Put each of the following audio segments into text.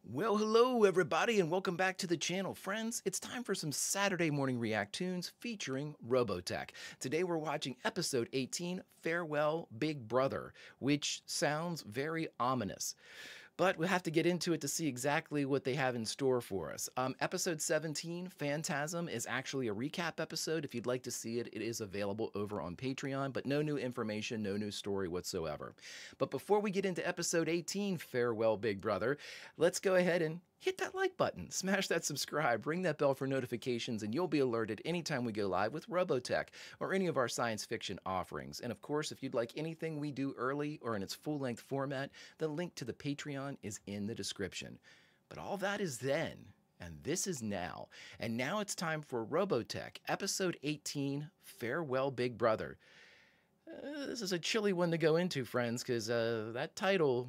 Well, hello everybody and welcome back to the channel. Friends, it's time for some Saturday morning React-TOONS featuring Robotech. Today we're watching episode 18, Farewell Big Brother, which sounds very ominous. But we'll have to get into it to see exactly what they have in store for us. Episode 17, Phantasm, is actually a recap episode. If you'd like to see it, it is available over on Patreon, but no new information, no new story whatsoever. But before we get into episode 18, Farewell Big Brother, let's go ahead and hit that like button, smash that subscribe, ring that bell for notifications, and you'll be alerted anytime we go live with Robotech or any of our science fiction offerings. And of course, if you'd like anything we do early or in its full-length format, the link to the Patreon is in the description. But all that is then, and this is now. And now it's time for Robotech, episode 18, Farewell Big Brother. This is a chilly one to go into, friends, because that title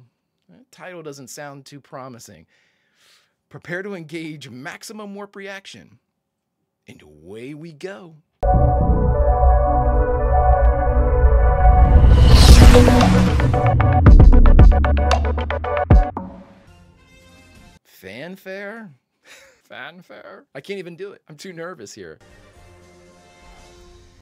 doesn't sound too promising. Prepare to engage maximum warp reaction. And away we go. Fanfare? Fanfare? I can't even do it. I'm too nervous here.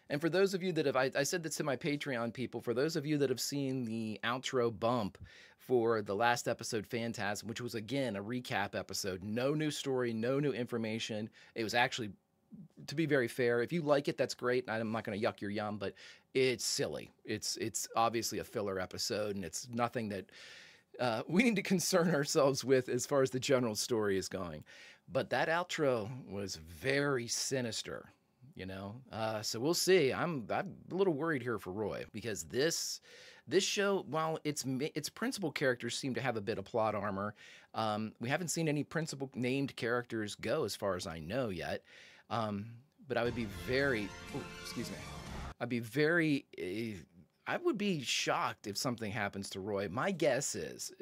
And for those of you that have, I said this to my Patreon people, for those of you that have seen the outro bump for the last episode, Phantasm, which was, again, a recap episode, no new story, no new information. It was actually, to be very fair, if you like it, that's great. I'm not going to yuck your yum, but it's silly. It's obviously a filler episode, and it's nothing that we need to concern ourselves with as far as the general story is going. But that outro was very sinister. You know, so we'll see. I'm a little worried here for Roy because this show, while its principal characters seem to have a bit of plot armor, we haven't seen any principal named characters go as far as I know yet. But I would be very, I would be shocked if something happens to Roy. My guess is,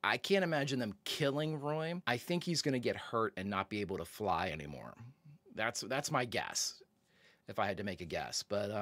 I can't imagine them killing Roy. I think he's going to get hurt and not be able to fly anymore. That's my guess, if I had to make a guess. But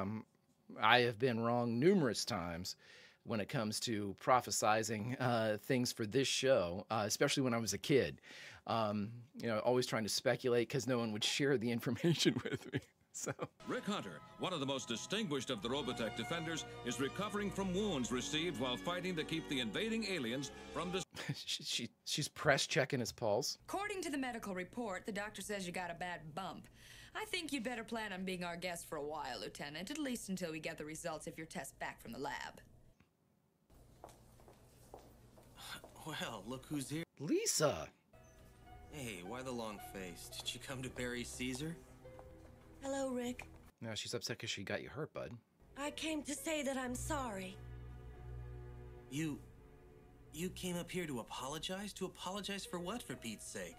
I have been wrong numerous times when it comes to prophesizing things for this show, especially when I was a kid. You know, always trying to speculate because no one would share the information with me. So Rick Hunter, one of the most distinguished of the Robotech defenders, is recovering from wounds received while fighting to keep the invading aliens from she's press checking his pulse. According to the medical report, the doctor says you got a bad bump. I think you'd better plan on being our guest for a while, Lieutenant, at least until we get the results of your test back from the lab. Well, look who's here. Lisa. Hey, why the long face? Did you come to bury Caesar? Hello, Rick. No, she's upset because she got you hurt, bud. I came to say that I'm sorry. You came up here to apologize? To apologize for what, for Pete's sake?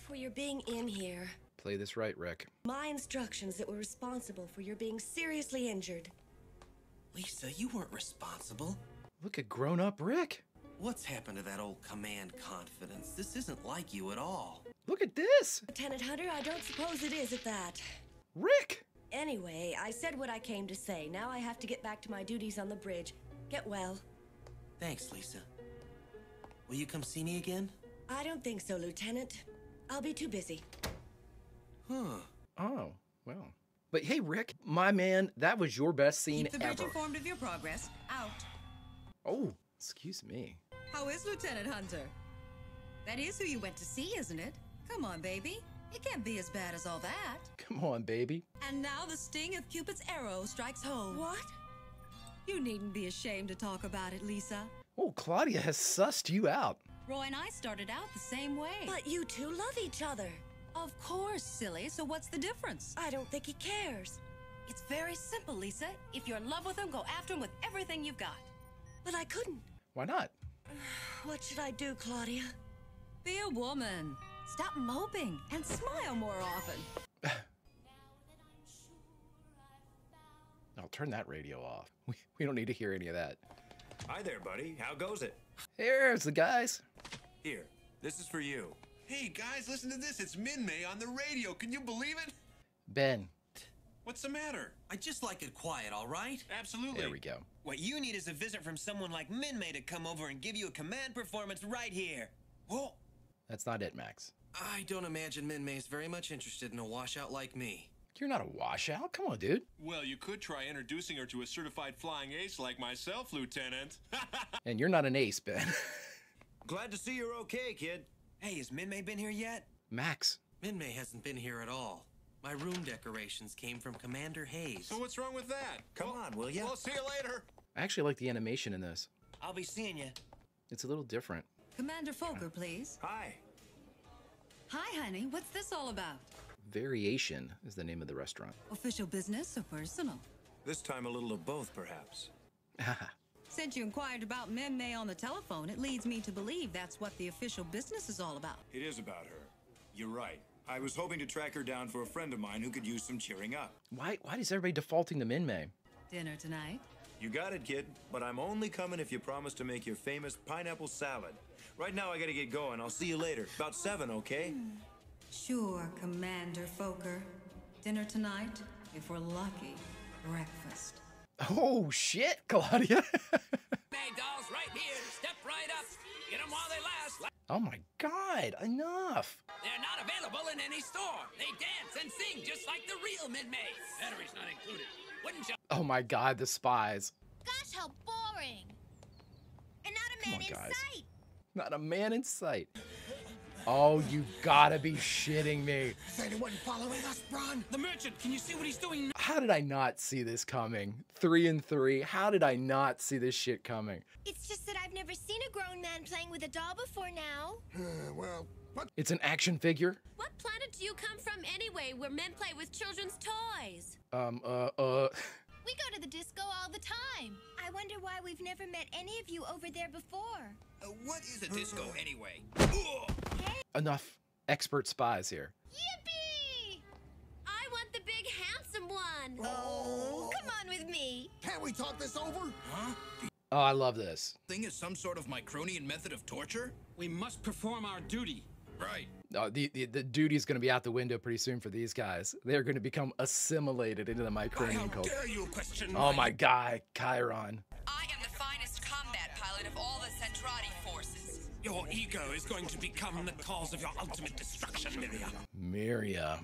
For your being in here. Play this right, Rick. My instructions that were responsible for your being seriously injured. Lisa, you weren't responsible. Look at grown-up Rick. What's happened to that old command confidence? This isn't like you at all. Look at this. Lieutenant Hunter, I don't suppose it is at that. Rick. Anyway, I said what I came to say. Now I have to get back to my duties on the bridge. Get well. Thanks, Lisa. Will you come see me again? I don't think so, Lieutenant. I'll be too busy. Huh. Oh, well. But hey, Rick, my man, that was your best scene Keep the bridge ever. informed of your progress. Out. Oh, excuse me. How is Lieutenant Hunter? That is who you went to see, isn't it? Come on, baby. It can't be as bad as all that. Come on, baby. And now the sting of Cupid's arrow strikes home. What? You needn't be ashamed to talk about it, Lisa. Oh, Claudia has sussed you out. Roy and I started out the same way. But you two love each other. Of course, silly. So what's the difference? I don't think he cares. It's very simple, Lisa. If you're in love with him, go after him with everything you've got. But I couldn't. Why not? What should I do, Claudia? Be a woman. Stop moping and smile more often. I'll turn that radio off. We don't need to hear any of that. Hi there, buddy. How goes it? Here's the guys. Here, this is for you. Hey guys, listen to this. It's Min-May on the radio. Can you believe it? Ben. What's the matter? I just like it quiet, all right? Absolutely. There we go. What you need is a visit from someone like Min-May to come over and give you a command performance right here. Whoa! That's not it, Max. I don't imagine Min-May's very much interested in a washout like me. You're not a washout. Come on, dude. Well, you could try introducing her to a certified flying ace like myself, Lieutenant. And you're not an ace, Ben. Glad to see you're okay, kid. Hey, has Min-May been here yet? Max. Min-May hasn't been here at all. My room decorations came from Commander Hayes. So what's wrong with that? Come on, will ya? We'll see you later. I actually like the animation in this. I'll be seeing you. It's a little different. Commander Fokker, please. Hi. Hi, honey. What's this all about? Variation is the name of the restaurant. Official business or personal? This time a little of both, perhaps. Since you inquired about Min-May on the telephone, it leads me to believe that's what the official business is all about. It is about her. You're right. I was hoping to track her down for a friend of mine who could use some cheering up. Why is everybody defaulting to Min-May? Dinner tonight? You got it, kid. But I'm only coming if you promise to make your famous pineapple salad. Right now, I gotta get going. I'll see you later. About 7, okay? Sure, Commander Fokker. Dinner tonight, if we're lucky, breakfast. Oh, shit, Claudia. May dolls right here. Step right up. Get them while they last. Oh, my God. Enough. They're not available in any store. They dance and sing just like the real Min-May. Batteries not included. Wouldn't you? Oh, my God, the spies. Gosh, how boring. And not a Come man on, in guys. sight. Not a man in sight. Oh, you gotta be shitting me. Is anyone following us, Bron? The merchant, can you see what he's doing? How did I not see this coming? 3 and 3. How did I not see this shit coming? It's just that I've never seen a grown man playing with a doll before now. Well, what? It's an action figure? What planet do you come from anyway, where men play with children's toys? We go to the disco all the time. I wonder why we've never met any of you over there before. What is a disco anyway? Enough expert spies here. Yippee! I want the big handsome one. Oh, come on with me. Can't we talk this over? Huh? Oh, I love this. Thing is some sort of Micronian method of torture? We must perform our duty. Right. The duty is going to be out the window pretty soon for these guys. They're going to become assimilated into the Micronian culture. How dare you question Oh my God, Chiron. I am the finest combat pilot of all the Centrati forces. Your ego is going to become the cause of your ultimate destruction, Miria. Miria.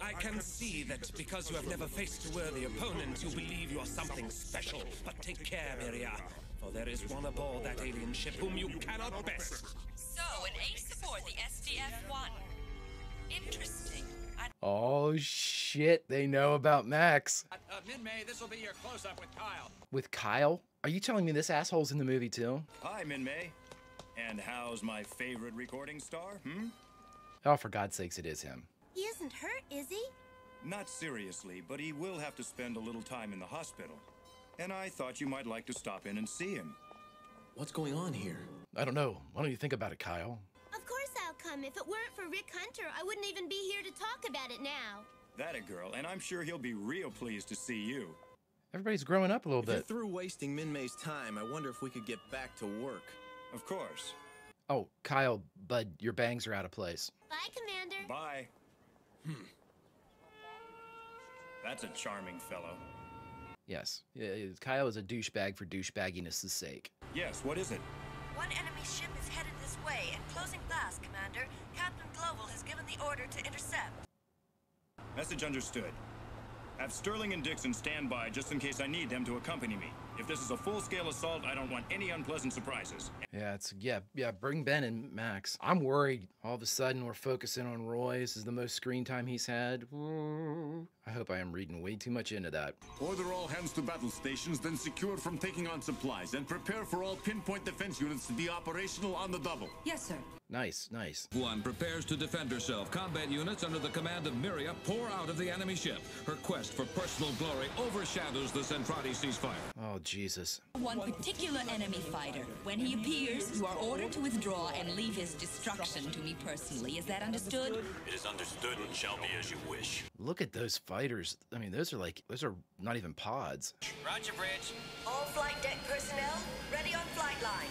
I can see that because you have never faced a worthy opponent, you believe you are something special. But take care, Miria, for there is one aboard that alien ship whom you cannot best. So, an ace aboard the SDF-1. Interesting. Oh shit, they know about Max. Min-May, this will be your close-up with Kyle. With Kyle? Are you telling me this asshole's in the movie too? Hi, Min-May. And how's my favorite recording star, Oh, for God's sakes, it is him. He isn't hurt, is he? Not seriously, but he will have to spend a little time in the hospital. And I thought you might like to stop in and see him. What's going on here? I don't know. Why don't you think about it, Kyle? Of course I'll come. If it weren't for Rick Hunter, I wouldn't even be here to talk about it now. That a girl, and I'm sure he'll be real pleased to see you. Everybody's growing up a little If you're bit. through wasting Min-May's time, I wonder if we could get back to work. Of course. Oh, Kyle, bud, your bangs are out of place. Bye, Commander. Bye. That's a charming fellow. Yes, Kyle is a douchebag for douchebagginess' sake. Yes, what is it? One enemy ship is headed this way and closing fast, Commander. Captain Global has given the order to intercept. Message understood. Have Sterling and Dixon stand by just in case I need them to accompany me. If this is a full-scale assault, I don't want any unpleasant surprises. Yeah, bring Ben and Max. I'm worried. All of a sudden, we're focusing on Roy. This is the most screen time he's had. I hope I am reading way too much into that. Order all hands to battle stations, then secure from taking on supplies, and prepare for all pinpoint defense units to be operational on the double. Yes, sir. Nice. One prepares to defend herself. Combat units under the command of Miria pour out of the enemy ship. Her quest for personal glory overshadows the Centrati ceasefire. Oh, Jesus. One particular enemy fighter. When he appears, you are ordered to withdraw and leave his destruction to me personally. Is that understood? It is understood and shall be as you wish. Look at those fighters. I mean, those are not even pods. Roger, Bridge. All flight deck personnel, ready on flight line.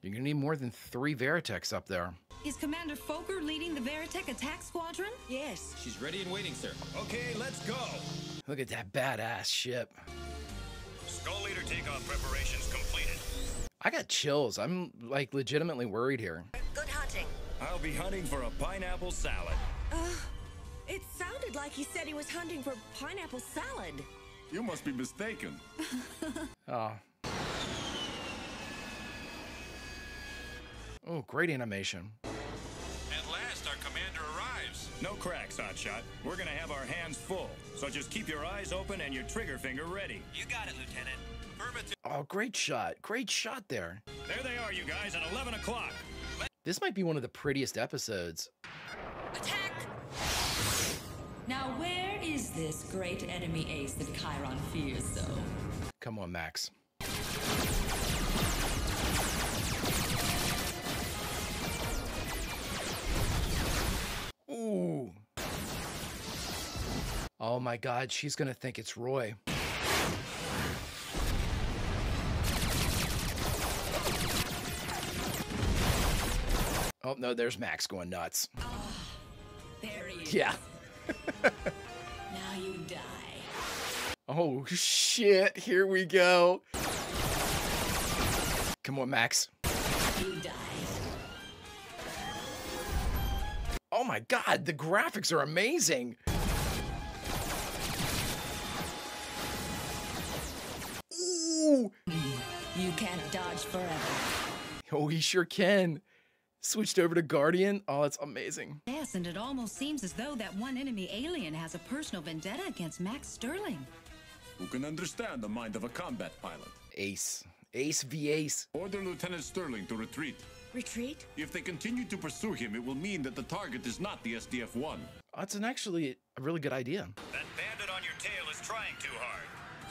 You're gonna need more than 3 Veritechs up there. Is Commander Fokker leading the Veritech attack squadron? Yes. She's ready and waiting, sir. Okay, let's go. Look at that badass ship. Skull Leader takeoff preparations completed. I got chills. I'm like legitimately worried here. Good hunting? I'll be hunting for a pineapple salad. It sounded like he said he was hunting for pineapple salad. You must be mistaken. Oh. Oh, great animation. At last, our commander arrives. No cracks, Hotshot. We're gonna have our hands full, so just keep your eyes open and your trigger finger ready. You got it, Lieutenant. Affirmative. Oh, great shot. Great shot there. There they are, you guys, at 11 o'clock. This might be one of the prettiest episodes. Attack! Now where is this great enemy ace that Chiron fears so? Come on, Max. Ooh. Oh my God, she's gonna think it's Roy. Oh no, there's Max going nuts. There he is. Yeah. Now you die. Oh shit, here we go. Come on, Max. You die. Oh my God, the graphics are amazing. Ooh. You can't dodge forever. Oh, he sure can. Switched over to Guardian. Oh, it's amazing. Yes, and it almost seems as though that one enemy alien has a personal vendetta against Max Sterling. Who can understand the mind of a combat pilot? Ace. Ace v Ace. Order Lieutenant Sterling to retreat. Retreat? If they continue to pursue him, it will mean that the target is not the SDF-1. That's actually a really good idea. That bandit on your tail is trying too hard.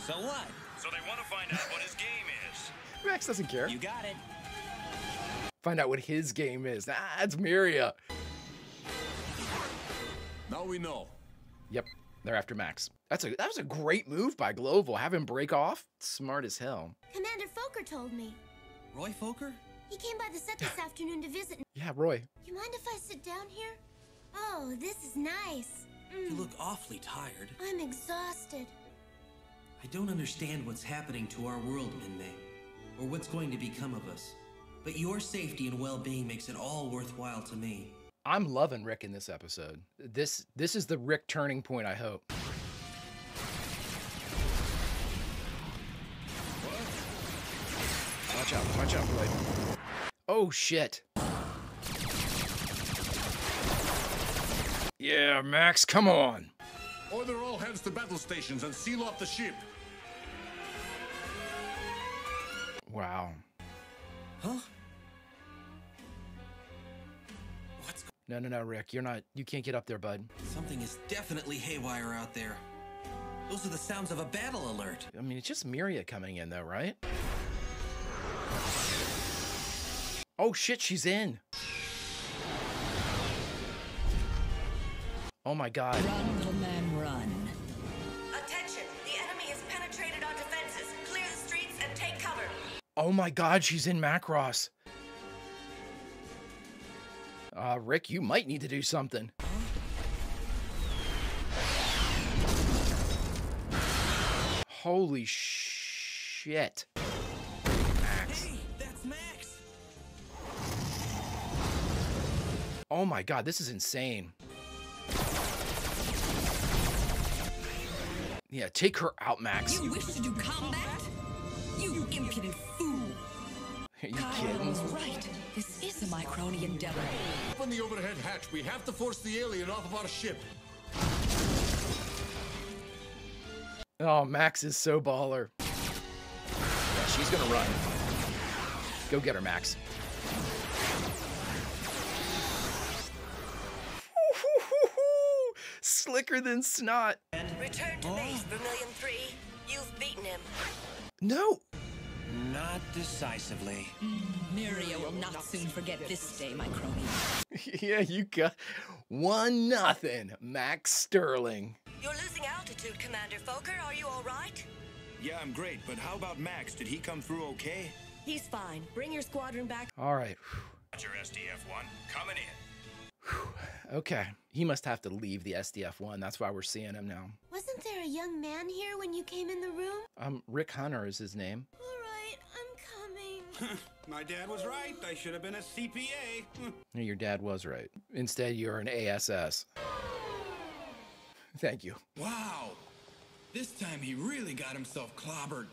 So what? So they want to find out what his game is. Max doesn't care. You got it. Find out what his game is. Ah, it's Miria. Now we know. Yep, they're after Max. That was a great move by Global. Have him break off. Smart as hell. Commander Fokker told me. Roy Fokker? He came by the set this afternoon to visit me. Yeah, Roy. You mind if I sit down here? Oh, this is nice. You look awfully tired. I'm exhausted. I don't understand what's happening to our world, Min-Mei, or what's going to become of us. But your safety and well-being makes it all worthwhile to me. I'm loving Rick in this episode. This is the Rick turning point, I hope. Watch out, Roy. Oh, shit. Yeah, Max, come on. Order all hands to battle stations and seal off the ship. Wow. Huh? No, Rick, you can't get up there, bud. Something is definitely haywire out there. Those are the sounds of a battle alert. I mean, it's just Miria coming in, though, right? Oh, shit, she's in. Oh, my God. Run, little man, run. Attention! The enemy has penetrated our defenses. Clear the streets and take cover. Oh, my God, she's in Macross. Rick, you might need to do something. Holy shit. Max. Hey, that's Max! Oh my God, this is insane. Yeah, take her out, Max. You wish to do combat? You impudent fool! Are you Chiron kidding? was right. This is a Micronian devil. Open the overhead hatch. We have to force the alien off of our ship. Oh, Max is so baller. Yeah, she's gonna run. Go get her, Max. Slicker than snot. Return to base, Vermilion 3. You've beaten him. No. Not decisively. Miria will not soon forget this day, Micronian. Yeah, you got 1-0, Max Sterling. You're losing altitude, Commander Fokker. Are you all right? Yeah, I'm great, but how about Max? Did he come through okay? He's fine. Bring your squadron back. All right. Roger, SDF-1. Coming in. Okay. He must have to leave the SDF-1. That's why we're seeing him now. Wasn't there a young man here when you came in the room? Rick Hunter is his name. All right, I'm coming. My dad was right. I should have been a CPA. Your dad was right. Instead, you're an ASS. Thank you. Wow. This time he really got himself clobbered.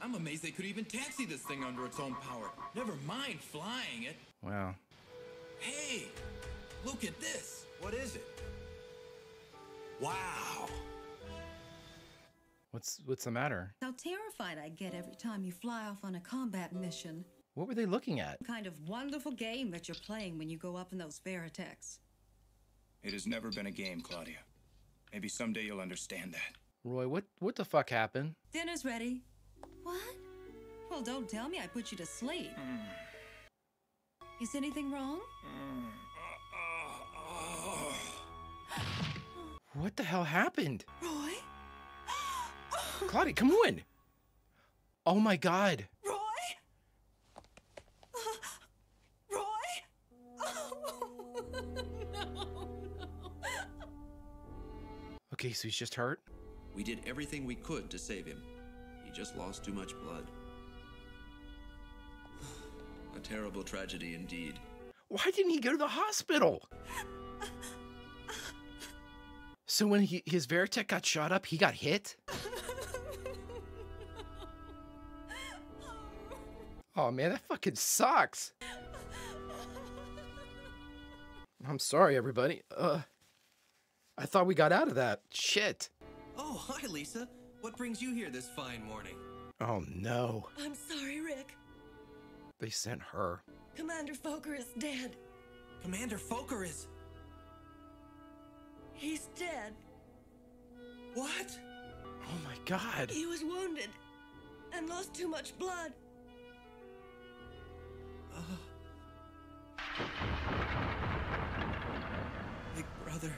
I'm amazed they could even taxi this thing under its own power. Never mind flying it. Wow. Hey, look at this. What is it? Wow. What's the matter? How terrified I get every time you fly off on a combat mission. What were they looking at? Kind of wonderful game that you're playing when you go up in those Veritechs. It has never been a game, Claudia. Maybe someday you'll understand that. Roy, what the fuck happened? Dinner's ready. What? Well, don't tell me I put you to sleep. Is anything wrong? What the hell happened? Roy? Claudia, come on! Oh my God! Roy? Roy? Oh, no. Okay, so he's just hurt? We did everything we could to save him. He just lost too much blood. A terrible tragedy indeed. Why didn't he go to the hospital? So when his Veritech got shot up, he got hit? Oh man, that fucking sucks. I'm sorry, everybody. I thought we got out of that. Shit. Oh, hi, Lisa. What brings you here this fine morning? Oh no. I'm sorry, Rick. They sent her. Commander Fokker is dead. Commander Fokker is... He's dead. What? Oh my God. He was wounded and lost too much blood. Big brother.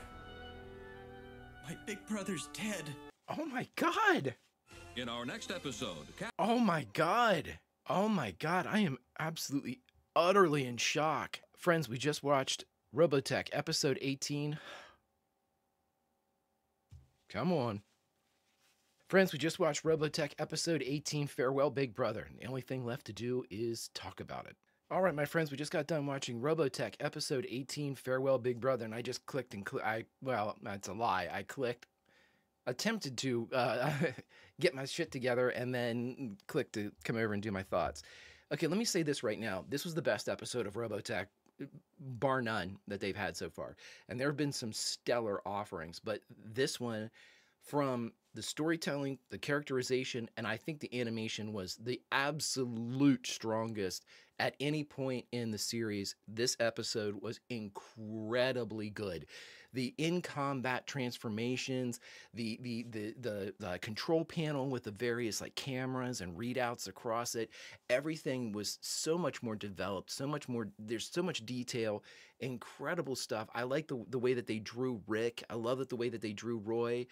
My big brother's dead. Oh my God. In our next episode... Oh my God. Oh my God. I am absolutely, utterly in shock. Friends, we just watched Robotech, episode 18. Come on. Friends, we just watched Robotech, episode 18, Farewell, Big Brother. And the only thing left to do is talk about it. All right, my friends, we just got done watching Robotech, episode 18, Farewell, Big Brother. And I just clicked and well, that's a lie. I attempted to get my shit together and then clicked to come over and do my thoughts. Okay, let me say this right now. This was the best episode of Robotech, bar none, that they've had so far. And there have been some stellar offerings, but this one, from the storytelling, the characterization, and I think the animation was the absolute strongest at any point in the series. This episode was incredibly good. The in-combat transformations, the control panel with the various like cameras and readouts across it, everything was so much more developed, so much more, there's so much detail, incredible stuff. I like the way that they drew Rick. I love it the way that they drew Roy.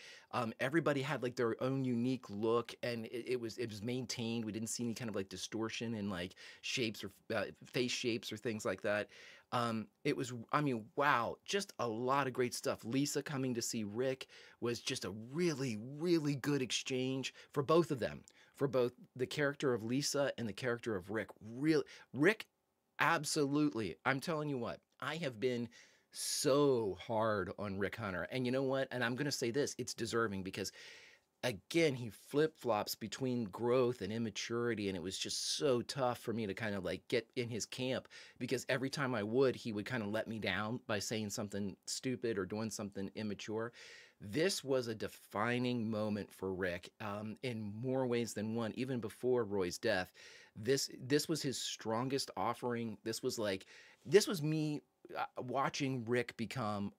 Everybody had like their own unique look, and it was maintained. We didn't see any kind of like distortion in like shapes or face shapes or things like that. It was, I mean, wow, just a lot of great stuff. Lisa coming to see Rick was just a really, really good exchange for both of them, for both the character of Lisa and the character of Rick. Rick, absolutely. I'm telling you what, I have been so hard on Rick Hunter. And you know what? And I'm going to say this, it's deserving, because again, he flip-flops between growth and immaturity, and it was just so tough for me to kind of like get in his camp, because every time I would, he would kind of let me down by saying something stupid or doing something immature. This was a defining moment for Rick in more ways than one, even before Roy's death. This was his strongest offering. This was me watching Rick become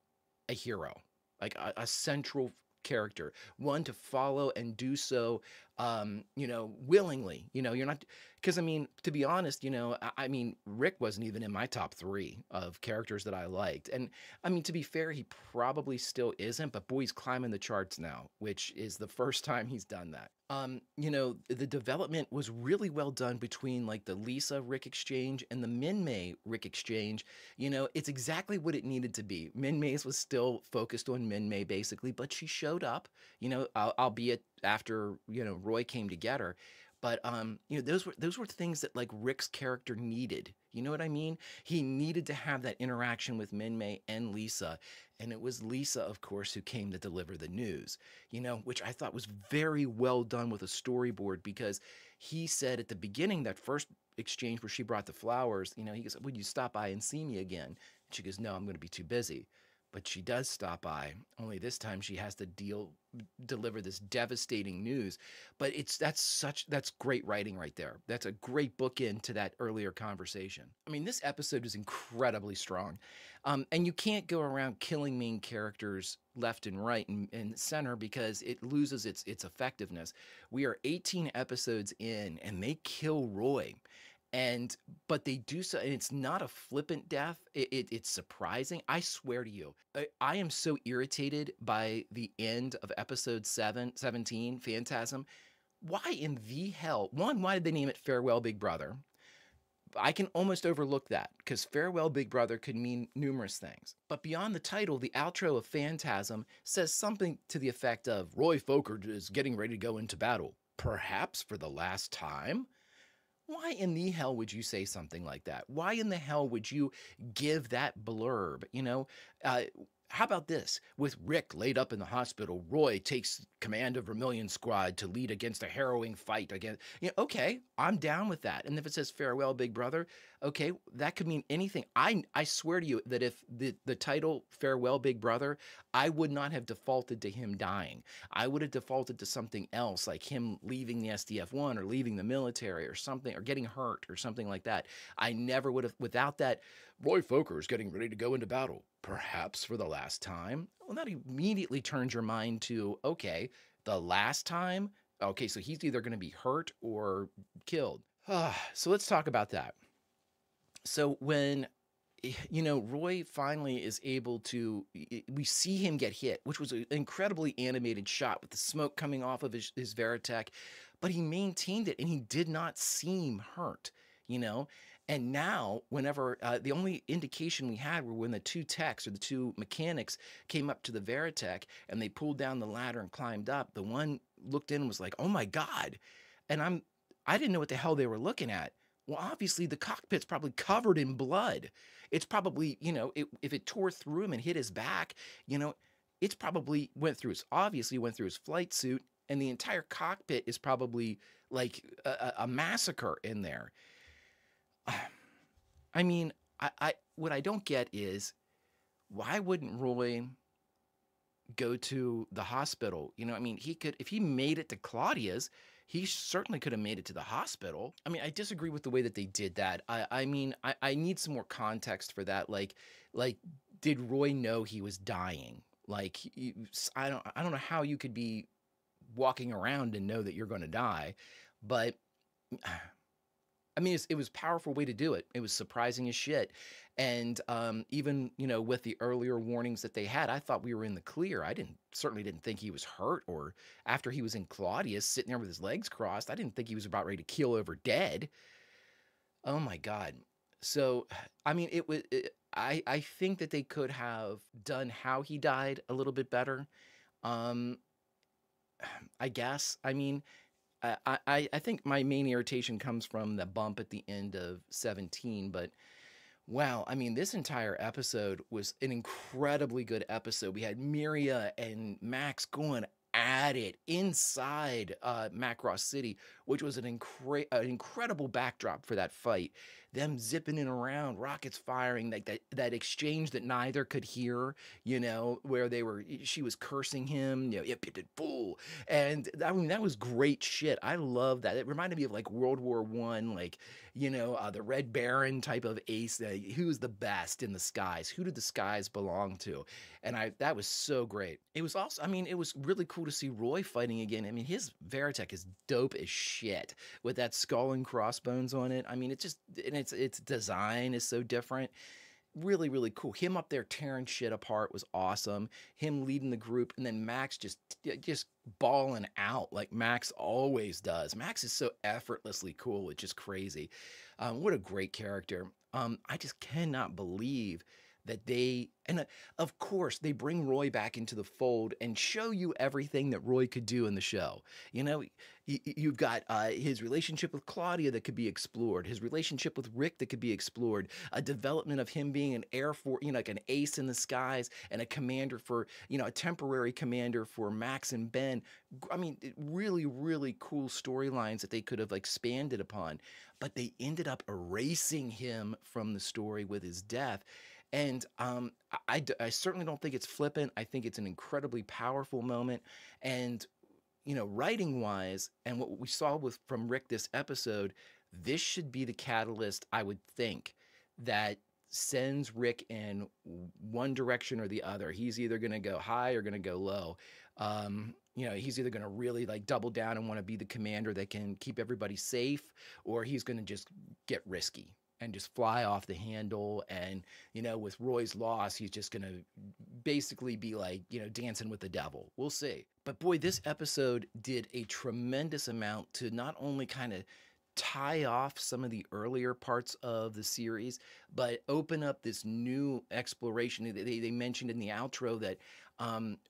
a hero, like a central character, one to follow and do so, you know, willingly. You know, you're not, because I mean, to be honest, you know, I mean, Rick wasn't even in my top 3 of characters that I liked. And I mean, to be fair, he probably still isn't, but boy, he's climbing the charts now, which is the first time he's done that. You know, the development was really well done between like the Lisa Rick exchange and the Min-Mei Rick exchange. You know, it's exactly what it needed to be. Min-Mei's was still focused on Min-Mei basically, but she showed up, you know, albeit after, you know, Roy came to get her. But you know, those were things that like Rick's character needed. You know what I mean? He needed to have that interaction with Minmay and Lisa, and it was Lisa, of course, who came to deliver the news. You know, which I thought was very well done with a storyboard, because he said at the beginning, that first exchange where she brought the flowers, you know, he goes, "Would you stop by and see me again?" And she goes, "No, I'm going to be too busy." But she does stop by, only this time she has to deliver this devastating news. But that's great writing right there. That's a great bookend to that earlier conversation. I mean, this episode is incredibly strong. And you can't go around killing main characters left and right and center, because it loses its effectiveness. We are 18 episodes in, and they kill Roy. But they do so, and it's not a flippant death. It's surprising. I swear to you, I am so irritated by the end of episode 17, Phantasm. Why in the hell? One, why did they name it Farewell, Big Brother? I can almost overlook that, because Farewell, Big Brother could mean numerous things. But beyond the title, the outro of Phantasm says something to the effect of, "Roy Fokker is getting ready to go into battle, perhaps for the last time." Why in the hell would you say something like that? Why in the hell would you give that blurb? You know, how about this? With Rick laid up in the hospital, Roy takes command of Vermilion Squad to lead against a harrowing fight against, you know, okay, I'm down with that. And if it says Farewell, Big Brother, okay, that could mean anything. I swear to you that if the title Farewell, Big Brother, I would not have defaulted to him dying. I would have defaulted to something else, like him leaving the SDF-1 or leaving the military or something, or getting hurt or something like that. I never would have, without that, Roy Fokker is getting ready to go into battle, perhaps for the last time. Well, that immediately turns your mind to, okay, the last time? Okay, so he's either going to be hurt or killed. So let's talk about that. So when, you know, Roy finally is able to, we see him get hit, which was an incredibly animated shot with the smoke coming off of his Veritech, but he maintained it and he did not seem hurt, you know? And now, whenever, the only indication we had were when the two techs, or the two mechanics, came up to the Veritech and they pulled down the ladder and climbed up, the one looked in and was like, "Oh my God." And I didn't know what the hell they were looking at. Well, obviously the cockpit's probably covered in blood. It's probably, you know, if it tore through him and hit his back, you know, it's probably obviously went through his flight suit, and the entire cockpit is probably like a massacre in there. I mean, what I don't get is, why wouldn't Roy go to the hospital? You know, I mean, he could, if he made it to Claudia's, he certainly could have made it to the hospital. I mean, I disagree with the way that they did that. I mean, I need some more context for that. Like, did Roy know he was dying? Like, I don't know how you could be walking around and know that you're going to die, but I mean, it was a powerful way to do it. It was surprising as shit. And even, you know, with the earlier warnings that they had, I thought we were in the clear. I certainly didn't think he was hurt, or after he was in Claudius sitting there with his legs crossed, I didn't think he was about ready to keel over dead. Oh my God. So, I mean, I think that they could have done how he died a little bit better. I guess. I mean, I think my main irritation comes from the bump at the end of 17, but wow, I mean, this entire episode was an incredibly good episode. We had Miria and Max going at it inside Macross City, which was an incredible backdrop for that fight. Them zipping in around, rockets firing, like that exchange that neither could hear, you know, where she was cursing him, you know, you fool. And I mean, that was great shit. I love that. It reminded me of like World War I, like, you know, the Red Baron type of ace. Who's the best in the skies? Who did the skies belong to? And that was so great. It was also, I mean, it was really cool to see Roy fighting again. I mean, his Veritech is dope as shit with that skull and crossbones on it. I mean, its design is so different. Really, really cool. Him up there tearing shit apart was awesome. Him leading the group, and then Max just balling out like Max always does. Max is so effortlessly cool. It's just crazy. What a great character. I just cannot believe that they, and of course, they bring Roy back into the fold and show you everything that Roy could do in the show. You know, you've got his relationship with Claudia that could be explored, his relationship with Rick that could be explored, a development of him being an Air Force, you know, like an ace in the skies and a commander for, you know, a temporary commander for Max and Ben. I mean, really, really cool storylines that they could have expanded upon, but they ended up erasing him from the story with his death. And I certainly don't think it's flippant. I think it's an incredibly powerful moment. And, you know, writing wise, and what we saw from Rick this episode, this should be the catalyst, I would think, that sends Rick in one direction or the other. He's either going to go high or going to go low. You know, he's either going to really double down and want to be the commander that can keep everybody safe, or he's going to just get risky and just fly off the handle. And, you know, with Roy's loss, he's just going to basically be dancing with the devil. We'll see. But boy, this episode did a tremendous amount to not only kind of tie off some of the earlier parts of the series, but open up this new exploration. They mentioned in the outro that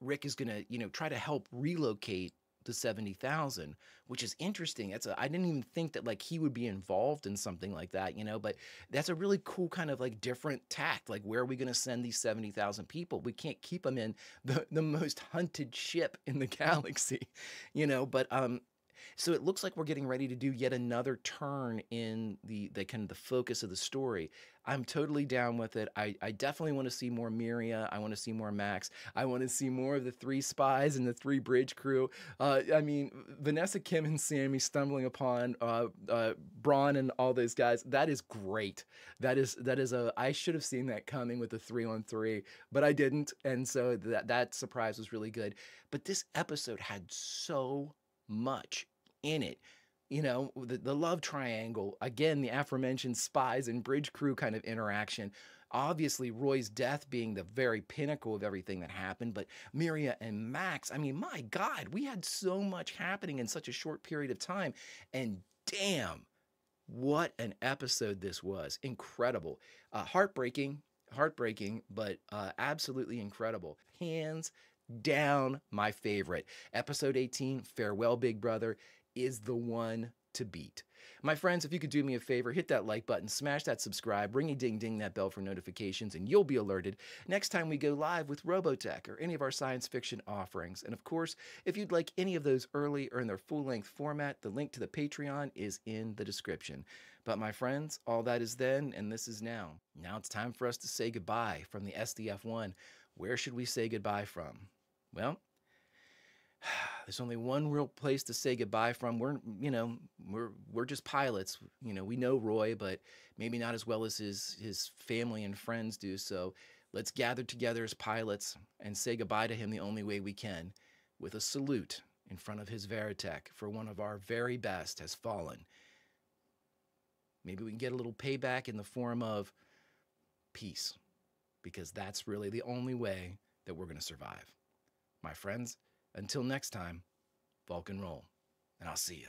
Rick is going to, you know, try to help relocate the 70,000, which is interesting. I didn't even think that he would be involved in something like that, you know, but that's a really cool kind of different tact. Where are we going to send these 70,000 people? We can't keep them in the most hunted ship in the galaxy, you know, but so it looks like we're getting ready to do yet another turn in the kind of the focus of the story. I'm totally down with it. I definitely want to see more Miria. I want to see more Max. I want to see more of the 3 spies and the 3 bridge crew. I mean, Vanessa, Kim, and Sammy stumbling upon Braun and all those guys. That is great. I should have seen that coming with the 3-on-3, but I didn't. And so that surprise was really good. But this episode had so much in it. You know, the love triangle, again, the aforementioned spies and bridge crew kind of interaction. Obviously, Roy's death being the very pinnacle of everything that happened, but Miria and Max, I mean, my God, we had so much happening in such a short period of time. And damn, what an episode this was. Incredible. Heartbreaking, but absolutely incredible. Hands down, my favorite. Episode 18, Farewell, Big Brother, is the one to beat. My friends, if you could do me a favor, hit that like button, smash that subscribe, ring-a-ding-ding that bell for notifications, and you'll be alerted next time we go live with Robotech or any of our science fiction offerings. And of course, if you'd like any of those early or in their full-length format, the link to the Patreon is in the description. But my friends, all that is then, and this is now. Now it's time for us to say goodbye from the SDF-1. Where should we say goodbye from? Well, there's only one real place to say goodbye from. We're just pilots. You know, we know Roy, but maybe not as well as his family and friends do. So let's gather together as pilots and say goodbye to him the only way we can, with a salute in front of his Veritech, for one of our very best has fallen. Maybe we can get a little payback in the form of peace, because that's really the only way that we're going to survive. My friends, until next time, Vulcan roll, and I'll see you.